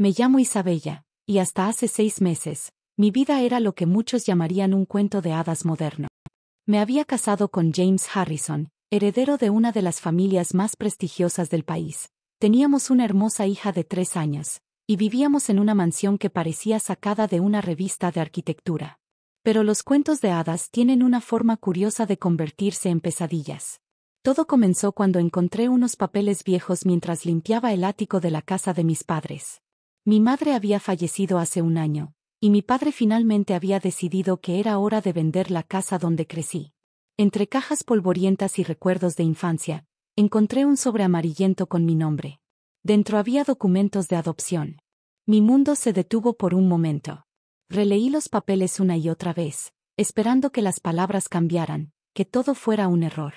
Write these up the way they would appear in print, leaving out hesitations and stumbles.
Me llamo Isabella, y hasta hace 6 meses, mi vida era lo que muchos llamarían un cuento de hadas moderno. Me había casado con James Harrison, heredero de una de las familias más prestigiosas del país. Teníamos una hermosa hija de 3 años, y vivíamos en una mansión que parecía sacada de una revista de arquitectura. Pero los cuentos de hadas tienen una forma curiosa de convertirse en pesadillas. Todo comenzó cuando encontré unos papeles viejos mientras limpiaba el ático de la casa de mis padres. Mi madre había fallecido hace un año, y mi padre finalmente había decidido que era hora de vender la casa donde crecí. Entre cajas polvorientas y recuerdos de infancia, encontré un sobre amarillento con mi nombre. Dentro había documentos de adopción. Mi mundo se detuvo por un momento. Releí los papeles una y otra vez, esperando que las palabras cambiaran, que todo fuera un error.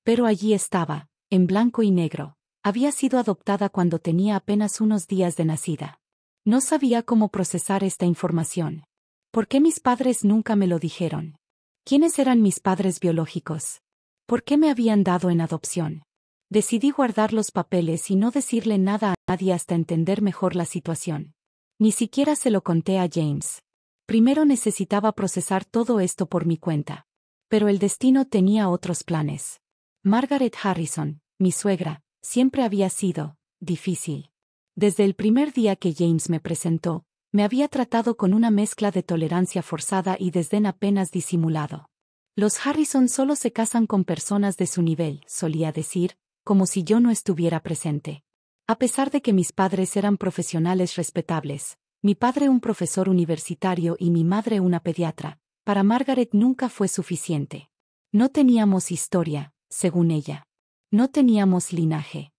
Pero allí estaba, en blanco y negro. Había sido adoptada cuando tenía apenas unos días de nacida. No sabía cómo procesar esta información. ¿Por qué mis padres nunca me lo dijeron? ¿Quiénes eran mis padres biológicos? ¿Por qué me habían dado en adopción? Decidí guardar los papeles y no decirle nada a nadie hasta entender mejor la situación. Ni siquiera se lo conté a James. Primero necesitaba procesar todo esto por mi cuenta. Pero el destino tenía otros planes. Margaret Harrison, mi suegra, siempre había sido difícil. Desde el primer día que James me presentó, me había tratado con una mezcla de tolerancia forzada y desdén apenas disimulado. Los Harrison solo se casan con personas de su nivel, solía decir, como si yo no estuviera presente. A pesar de que mis padres eran profesionales respetables, mi padre un profesor universitario y mi madre una pediatra, para Margaret nunca fue suficiente. No teníamos historia, según ella. No teníamos linaje.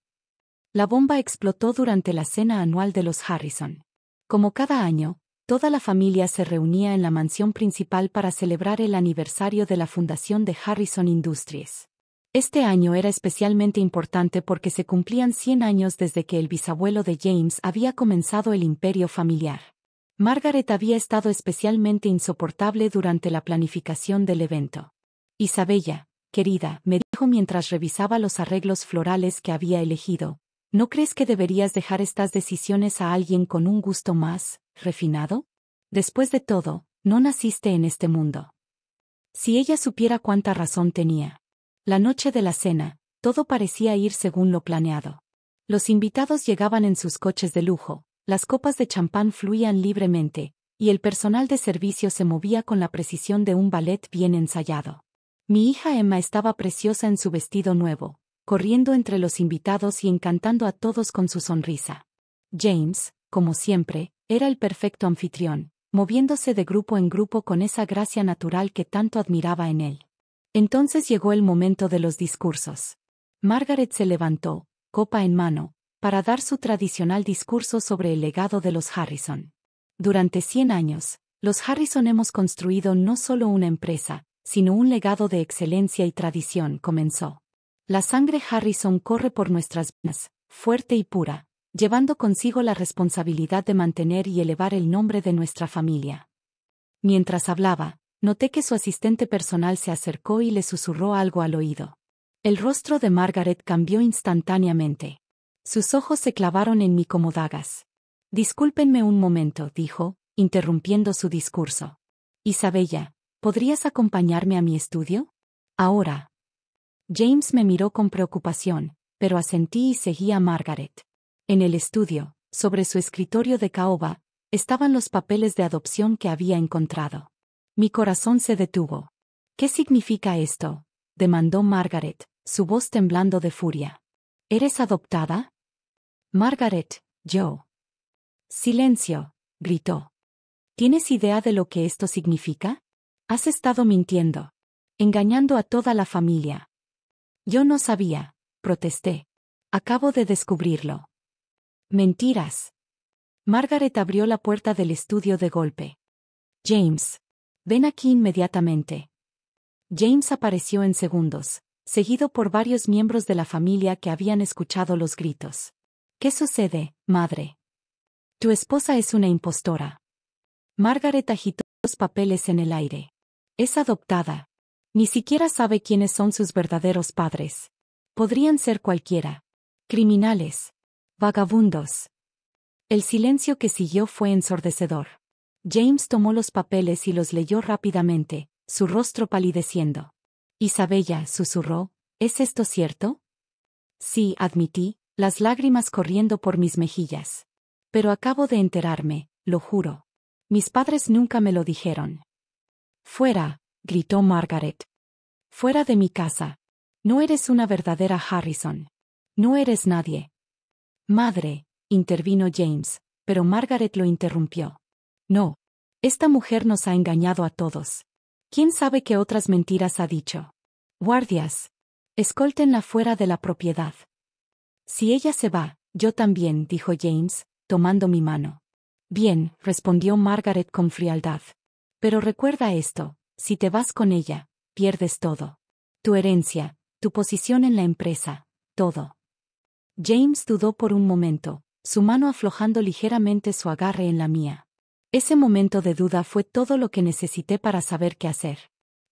La bomba explotó durante la cena anual de los Harrison. Como cada año, toda la familia se reunía en la mansión principal para celebrar el aniversario de la fundación de Harrison Industries. Este año era especialmente importante porque se cumplían 100 años desde que el bisabuelo de James había comenzado el imperio familiar. Margaret había estado especialmente insoportable durante la planificación del evento. Isabella, querida, me dijo mientras revisaba los arreglos florales que había elegido, ¿no crees que deberías dejar estas decisiones a alguien con un gusto más refinado? Después de todo, no naciste en este mundo. Si ella supiera cuánta razón tenía. La noche de la cena, todo parecía ir según lo planeado. Los invitados llegaban en sus coches de lujo, las copas de champán fluían libremente, y el personal de servicio se movía con la precisión de un ballet bien ensayado. Mi hija Emma estaba preciosa en su vestido nuevo, corriendo entre los invitados y encantando a todos con su sonrisa. James, como siempre, era el perfecto anfitrión, moviéndose de grupo en grupo con esa gracia natural que tanto admiraba en él. Entonces llegó el momento de los discursos. Margaret se levantó, copa en mano, para dar su tradicional discurso sobre el legado de los Harrison. Durante 100 años, los Harrison hemos construido no solo una empresa, sino un legado de excelencia y tradición, comenzó. La sangre Harrison corre por nuestras venas, fuerte y pura, llevando consigo la responsabilidad de mantener y elevar el nombre de nuestra familia. Mientras hablaba, noté que su asistente personal se acercó y le susurró algo al oído. El rostro de Margaret cambió instantáneamente. Sus ojos se clavaron en mí como dagas. Discúlpenme un momento, dijo, interrumpiendo su discurso. Isabella, ¿podrías acompañarme a mi estudio? Ahora. James me miró con preocupación, pero asentí y seguí a Margaret. En el estudio, sobre su escritorio de caoba, estaban los papeles de adopción que había encontrado. Mi corazón se detuvo. ¿Qué significa esto?, demandó Margaret, su voz temblando de furia. ¿Eres adoptada? Margaret, yo. Silencio, gritó. ¿Tienes idea de lo que esto significa? Has estado mintiendo. Engañando a toda la familia. Yo no sabía, protesté. Acabo de descubrirlo. Mentiras. Margaret abrió la puerta del estudio de golpe. James. Ven aquí inmediatamente. James apareció en segundos, seguido por varios miembros de la familia que habían escuchado los gritos. ¿Qué sucede, madre? Tu esposa es una impostora. Margaret agitó los papeles en el aire. Es adoptada. Ni siquiera sabe quiénes son sus verdaderos padres. Podrían ser cualquiera. Criminales. Vagabundos. El silencio que siguió fue ensordecedor. James tomó los papeles y los leyó rápidamente, su rostro palideciendo. Isabella, susurró, ¿es esto cierto? Sí, admití, las lágrimas corriendo por mis mejillas. Pero acabo de enterarme, lo juro. Mis padres nunca me lo dijeron. Fuera, gritó Margaret. Fuera de mi casa. No eres una verdadera Harrison. No eres nadie. Madre, intervino James, pero Margaret lo interrumpió. No. Esta mujer nos ha engañado a todos. ¿Quién sabe qué otras mentiras ha dicho? Guardias. Escóltenla fuera de la propiedad. Si ella se va, yo también, dijo James, tomando mi mano. Bien, respondió Margaret con frialdad. Pero recuerda esto, si te vas con ella, pierdes todo. Tu herencia, tu posición en la empresa, todo. James dudó por un momento, su mano aflojando ligeramente su agarre en la mía. Ese momento de duda fue todo lo que necesité para saber qué hacer.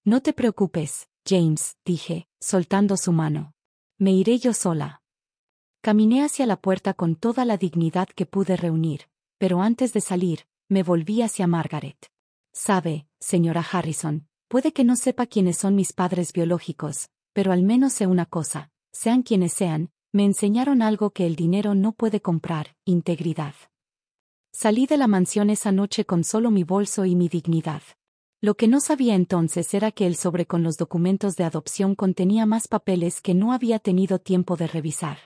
No te preocupes, James, dije, soltando su mano. Me iré yo sola. Caminé hacia la puerta con toda la dignidad que pude reunir, pero antes de salir, me volví hacia Margaret. Sabe, señora Harrison, puede que no sepa quiénes son mis padres biológicos, pero al menos sé una cosa, sean quienes sean, me enseñaron algo que el dinero no puede comprar, integridad. Salí de la mansión esa noche con solo mi bolso y mi dignidad. Lo que no sabía entonces era que el sobre con los documentos de adopción contenía más papeles que no había tenido tiempo de revisar.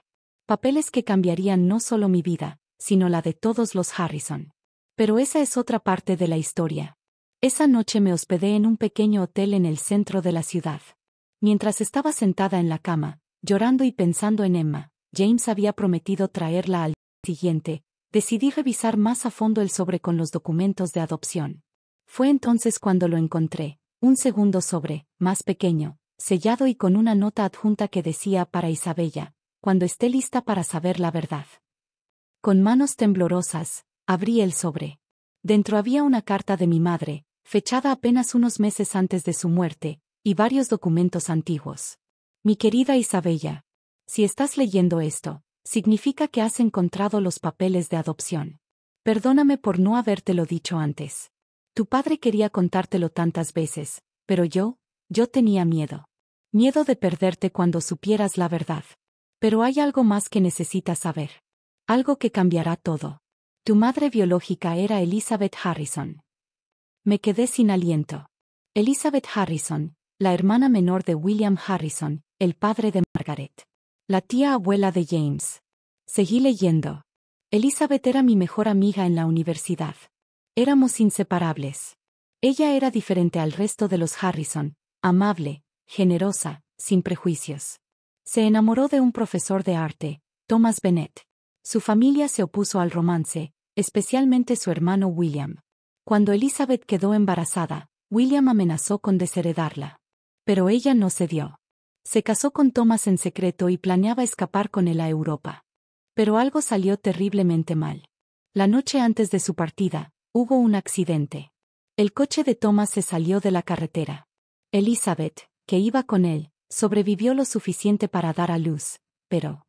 Papeles que cambiarían no solo mi vida, sino la de todos los Harrison. Pero esa es otra parte de la historia. Esa noche me hospedé en un pequeño hotel en el centro de la ciudad. Mientras estaba sentada en la cama, llorando y pensando en Emma, James había prometido traerla al día siguiente, decidí revisar más a fondo el sobre con los documentos de adopción. Fue entonces cuando lo encontré, un segundo sobre, más pequeño, sellado y con una nota adjunta que decía para Isabella, cuando esté lista para saber la verdad. Con manos temblorosas, abrí el sobre. Dentro había una carta de mi madre, fechada apenas unos meses antes de su muerte, y varios documentos antiguos. Mi querida Isabella, si estás leyendo esto, significa que has encontrado los papeles de adopción. Perdóname por no habértelo dicho antes. Tu padre quería contártelo tantas veces, pero yo tenía miedo. Miedo de perderte cuando supieras la verdad. Pero hay algo más que necesitas saber. Algo que cambiará todo. Tu madre biológica era Elizabeth Harrison. Me quedé sin aliento. Elizabeth Harrison, la hermana menor de William Harrison, el padre de Margaret. La tía abuela de James. Seguí leyendo. Elizabeth era mi mejor amiga en la universidad. Éramos inseparables. Ella era diferente al resto de los Harrison, amable, generosa, sin prejuicios. Se enamoró de un profesor de arte, Thomas Bennett. Su familia se opuso al romance, especialmente su hermano William. Cuando Elizabeth quedó embarazada, William amenazó con desheredarla. Pero ella no cedió. Se casó con Thomas en secreto y planeaba escapar con él a Europa. Pero algo salió terriblemente mal. La noche antes de su partida, hubo un accidente. El coche de Thomas se salió de la carretera. Elizabeth, que iba con él, sobrevivió lo suficiente para dar a luz, pero...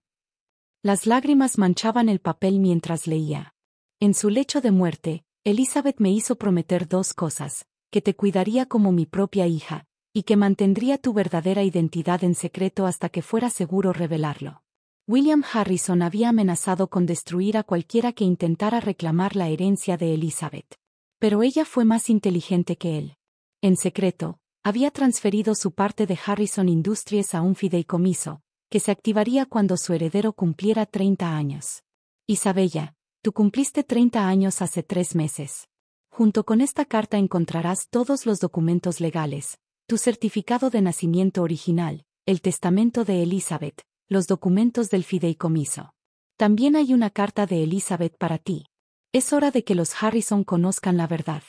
Las lágrimas manchaban el papel mientras leía. En su lecho de muerte, Elizabeth me hizo prometer dos cosas, que te cuidaría como mi propia hija, y que mantendría tu verdadera identidad en secreto hasta que fuera seguro revelarlo. William Harrison había amenazado con destruir a cualquiera que intentara reclamar la herencia de Elizabeth. Pero ella fue más inteligente que él. En secreto, había transferido su parte de Harrison Industries a un fideicomiso, que se activaría cuando su heredero cumpliera 30 años. Isabella, tú cumpliste 30 años hace 3 meses. Junto con esta carta encontrarás todos los documentos legales, tu certificado de nacimiento original, el testamento de Elizabeth, los documentos del fideicomiso. También hay una carta de Elizabeth para ti. Es hora de que los Harrison conozcan la verdad.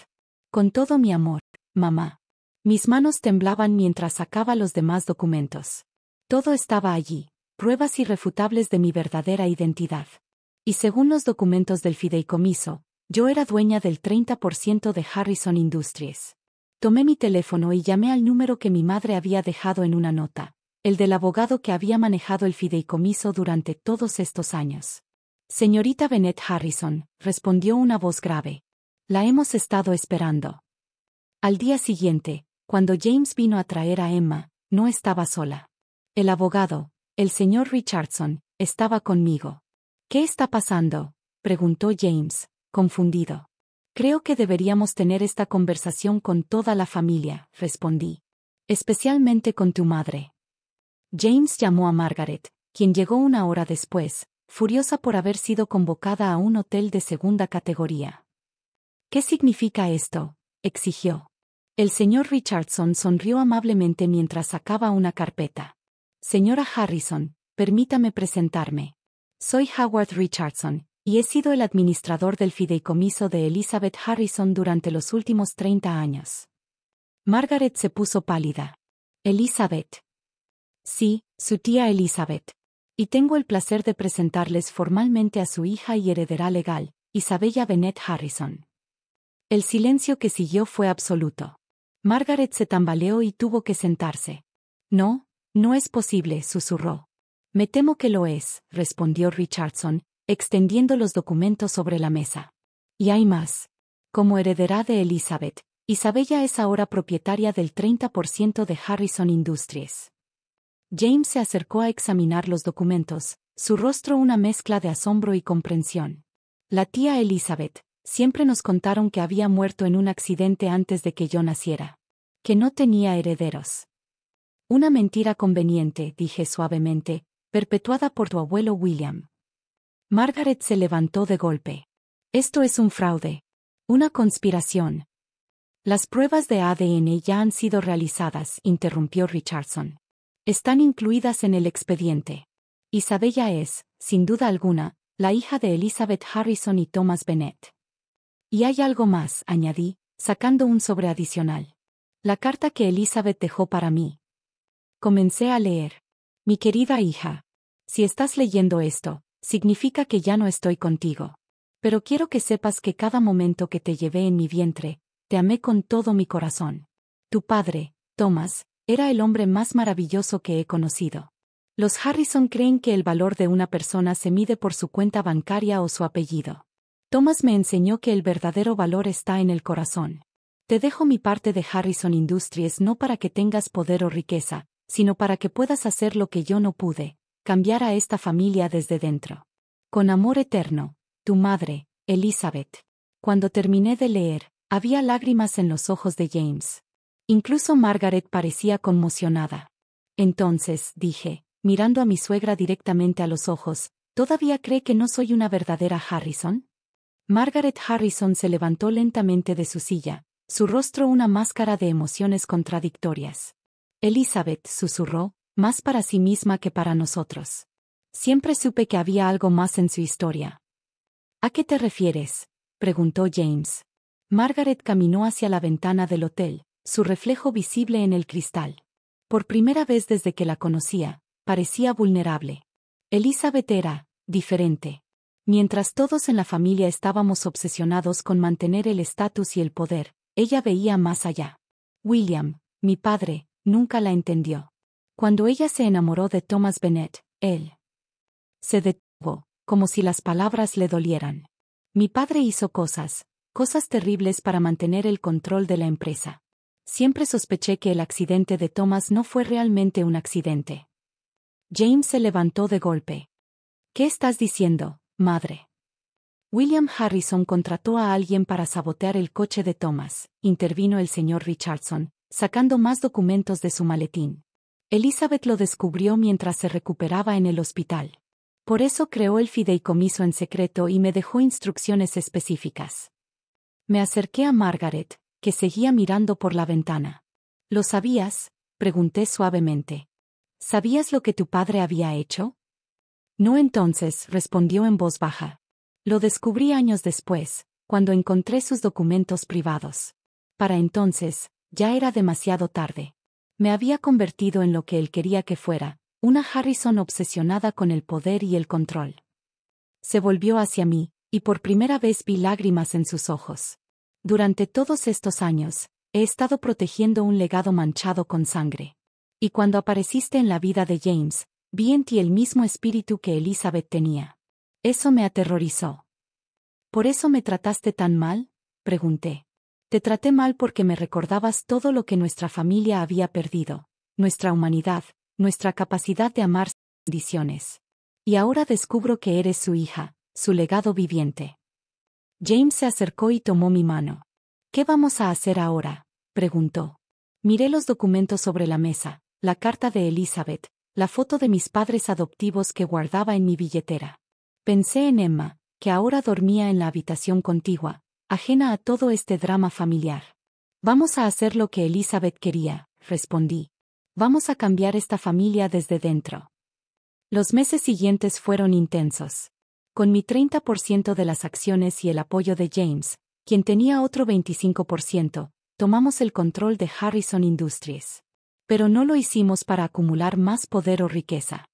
Con todo mi amor, mamá. Mis manos temblaban mientras sacaba los demás documentos. Todo estaba allí, pruebas irrefutables de mi verdadera identidad. Y según los documentos del fideicomiso, yo era dueña del 30% de Harrison Industries. Tomé mi teléfono y llamé al número que mi madre había dejado en una nota, el del abogado que había manejado el fideicomiso durante todos estos años. Señorita Bennett Harrison, respondió una voz grave. La hemos estado esperando. Al día siguiente, cuando James vino a traer a Emma, no estaba sola. El abogado, el señor Richardson, estaba conmigo. ¿Qué está pasando?, preguntó James, confundido. Creo que deberíamos tener esta conversación con toda la familia, respondí. Especialmente con tu madre. James llamó a Margaret, quien llegó una hora después, furiosa por haber sido convocada a un hotel de segunda categoría. ¿Qué significa esto?, exigió. El señor Richardson sonrió amablemente mientras sacaba una carpeta. Señora Harrison, permítame presentarme. Soy Howard Richardson, y he sido el administrador del fideicomiso de Elizabeth Harrison durante los últimos 30 años. Margaret se puso pálida. Elizabeth. Sí, su tía Elizabeth. Y tengo el placer de presentarles formalmente a su hija y heredera legal, Isabella Bennett Harrison. El silencio que siguió fue absoluto. Margaret se tambaleó y tuvo que sentarse. No, no es posible, susurró. Me temo que lo es, respondió Richardson, extendiendo los documentos sobre la mesa. Y hay más. Como heredera de Elizabeth, Isabella es ahora propietaria del 30% de Harrison Industries. James se acercó a examinar los documentos, su rostro una mezcla de asombro y comprensión. La tía Elizabeth, siempre nos contaron que había muerto en un accidente antes de que yo naciera. Que no tenía herederos. Una mentira conveniente, dije suavemente, perpetuada por tu abuelo William. Margaret se levantó de golpe. Esto es un fraude. Una conspiración. Las pruebas de ADN ya han sido realizadas, interrumpió Richardson. Están incluidas en el expediente. Isabella es, sin duda alguna, la hija de Elizabeth Harrison y Thomas Bennett. Y hay algo más, añadí, sacando un sobre adicional. La carta que Elizabeth dejó para mí. Comencé a leer. Mi querida hija. Si estás leyendo esto, significa que ya no estoy contigo. Pero quiero que sepas que cada momento que te llevé en mi vientre, te amé con todo mi corazón. Tu padre, Thomas, era el hombre más maravilloso que he conocido. Los Harrison creen que el valor de una persona se mide por su cuenta bancaria o su apellido. Thomas me enseñó que el verdadero valor está en el corazón. Te dejo mi parte de Harrison Industries no para que tengas poder o riqueza, sino para que puedas hacer lo que yo no pude, cambiar a esta familia desde dentro. Con amor eterno, tu madre, Elizabeth. Cuando terminé de leer, había lágrimas en los ojos de James. Incluso Margaret parecía conmocionada. Entonces, dije, mirando a mi suegra directamente a los ojos, ¿todavía cree que no soy una verdadera Harrison? Margaret Harrison se levantó lentamente de su silla, su rostro una máscara de emociones contradictorias. Elizabeth, susurró, más para sí misma que para nosotros. Siempre supe que había algo más en su historia. ¿A qué te refieres?, preguntó James. Margaret caminó hacia la ventana del hotel, su reflejo visible en el cristal. Por primera vez desde que la conocía, parecía vulnerable. Elizabeth era diferente. Mientras todos en la familia estábamos obsesionados con mantener el estatus y el poder, ella veía más allá. William, mi padre, nunca la entendió. Cuando ella se enamoró de Thomas Bennett, él se detuvo, como si las palabras le dolieran. Mi padre hizo cosas terribles para mantener el control de la empresa. Siempre sospeché que el accidente de Thomas no fue realmente un accidente. James se levantó de golpe. ¿Qué estás diciendo, madre? William Harrison contrató a alguien para sabotear el coche de Thomas, intervino el señor Richardson, sacando más documentos de su maletín. Elizabeth lo descubrió mientras se recuperaba en el hospital. Por eso creó el fideicomiso en secreto y me dejó instrucciones específicas. Me acerqué a Margaret, que seguía mirando por la ventana. ¿Lo sabías?, pregunté suavemente. ¿Sabías lo que tu padre había hecho? No, entonces, respondió en voz baja. Lo descubrí años después, cuando encontré sus documentos privados. Para entonces, ya era demasiado tarde. Me había convertido en lo que él quería que fuera, una Harrison obsesionada con el poder y el control. Se volvió hacia mí, y por primera vez vi lágrimas en sus ojos. Durante todos estos años, he estado protegiendo un legado manchado con sangre. Y cuando apareciste en la vida de James, vi en ti el mismo espíritu que Elizabeth tenía. Eso me aterrorizó. ¿Por eso me trataste tan mal?, pregunté. Te traté mal porque me recordabas todo lo que nuestra familia había perdido, nuestra humanidad, nuestra capacidad de amar sin condiciones. Y ahora descubro que eres su hija, su legado viviente. James se acercó y tomó mi mano. ¿Qué vamos a hacer ahora?, preguntó. Miré los documentos sobre la mesa, la carta de Elizabeth, la foto de mis padres adoptivos que guardaba en mi billetera. Pensé en Emma, que ahora dormía en la habitación contigua, ajena a todo este drama familiar. Vamos a hacer lo que Elizabeth quería, respondí. Vamos a cambiar esta familia desde dentro. Los meses siguientes fueron intensos. Con mi 30% de las acciones y el apoyo de James, quien tenía otro 25%, tomamos el control de Harrison Industries. Pero no lo hicimos para acumular más poder o riqueza.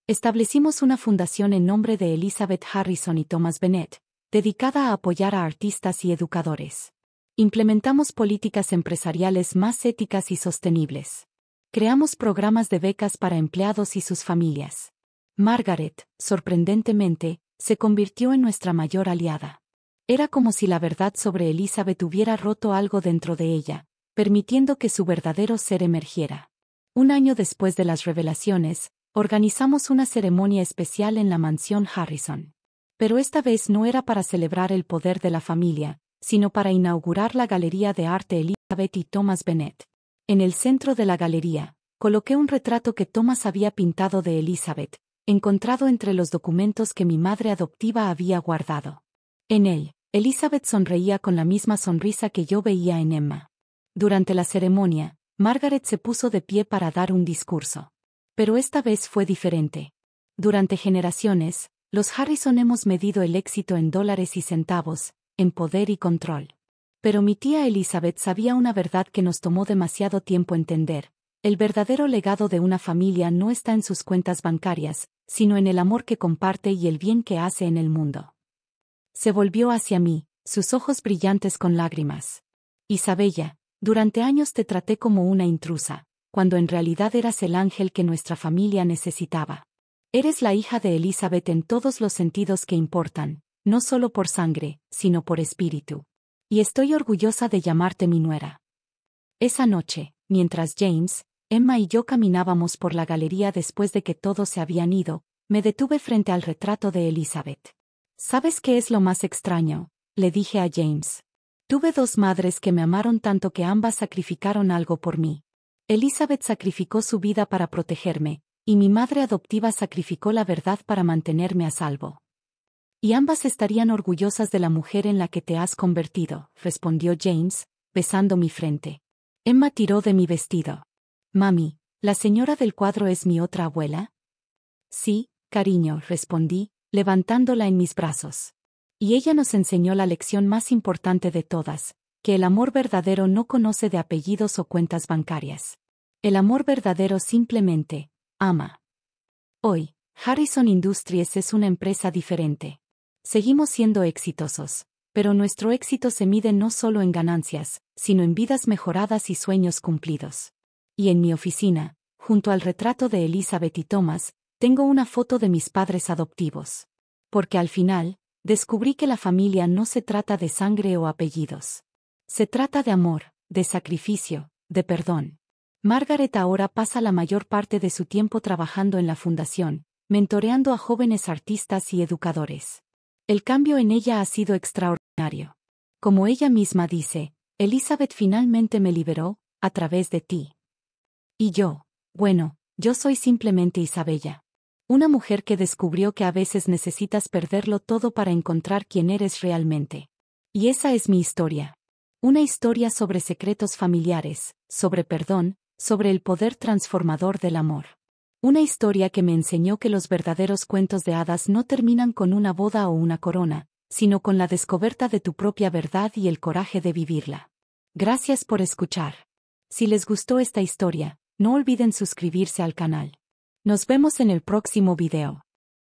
Establecimos una fundación en nombre de Elizabeth Harrison y Thomas Bennett, dedicada a apoyar a artistas y educadores. Implementamos políticas empresariales más éticas y sostenibles. Creamos programas de becas para empleados y sus familias. Margaret, sorprendentemente, se convirtió en nuestra mayor aliada. Era como si la verdad sobre Elizabeth hubiera roto algo dentro de ella, permitiendo que su verdadero ser emergiera. Un año después de las revelaciones, organizamos una ceremonia especial en la mansión Harrison. Pero esta vez no era para celebrar el poder de la familia, sino para inaugurar la galería de arte Elizabeth y Thomas Bennett. En el centro de la galería, coloqué un retrato que Thomas había pintado de Elizabeth, encontrado entre los documentos que mi madre adoptiva había guardado. En él, Elizabeth sonreía con la misma sonrisa que yo veía en Emma. Durante la ceremonia, Margaret se puso de pie para dar un discurso. Pero esta vez fue diferente. Durante generaciones, los Harrison hemos medido el éxito en dólares y centavos, en poder y control. Pero mi tía Elizabeth sabía una verdad que nos tomó demasiado tiempo entender. El verdadero legado de una familia no está en sus cuentas bancarias, sino en el amor que comparte y el bien que hace en el mundo. Se volvió hacia mí, sus ojos brillantes con lágrimas. Isabella, durante años te traté como una intrusa, cuando en realidad eras el ángel que nuestra familia necesitaba. Eres la hija de Elizabeth en todos los sentidos que importan, no solo por sangre, sino por espíritu. Y estoy orgullosa de llamarte mi nuera. Esa noche, mientras James, Emma y yo caminábamos por la galería después de que todos se habían ido, me detuve frente al retrato de Elizabeth. ¿Sabes qué es lo más extraño?, le dije a James. Tuve dos madres que me amaron tanto que ambas sacrificaron algo por mí. Elizabeth sacrificó su vida para protegerme, y mi madre adoptiva sacrificó la verdad para mantenerme a salvo. Y ambas estarían orgullosas de la mujer en la que te has convertido, respondió James, besando mi frente. Emma tiró de mi vestido. Mami, ¿la señora del cuadro es mi otra abuela? Sí, cariño, respondí, levantándola en mis brazos. Y ella nos enseñó la lección más importante de todas, que el amor verdadero no conoce de apellidos o cuentas bancarias. El amor verdadero simplemente ama. Hoy, Harrison Industries es una empresa diferente. Seguimos siendo exitosos, pero nuestro éxito se mide no solo en ganancias, sino en vidas mejoradas y sueños cumplidos. Y en mi oficina, junto al retrato de Elizabeth y Thomas, tengo una foto de mis padres adoptivos. Porque al final, descubrí que la familia no se trata de sangre o apellidos. Se trata de amor, de sacrificio, de perdón. Margaret ahora pasa la mayor parte de su tiempo trabajando en la fundación, mentoreando a jóvenes artistas y educadores. El cambio en ella ha sido extraordinario. Como ella misma dice, Elizabeth finalmente me liberó, a través de ti. Y yo, bueno, yo soy simplemente Isabella. Una mujer que descubrió que a veces necesitas perderlo todo para encontrar quién eres realmente. Y esa es mi historia. Una historia sobre secretos familiares, sobre perdón, sobre el poder transformador del amor. Una historia que me enseñó que los verdaderos cuentos de hadas no terminan con una boda o una corona, sino con la descoberta de tu propia verdad y el coraje de vivirla. Gracias por escuchar. Si les gustó esta historia, no olviden suscribirse al canal. Nos vemos en el próximo video.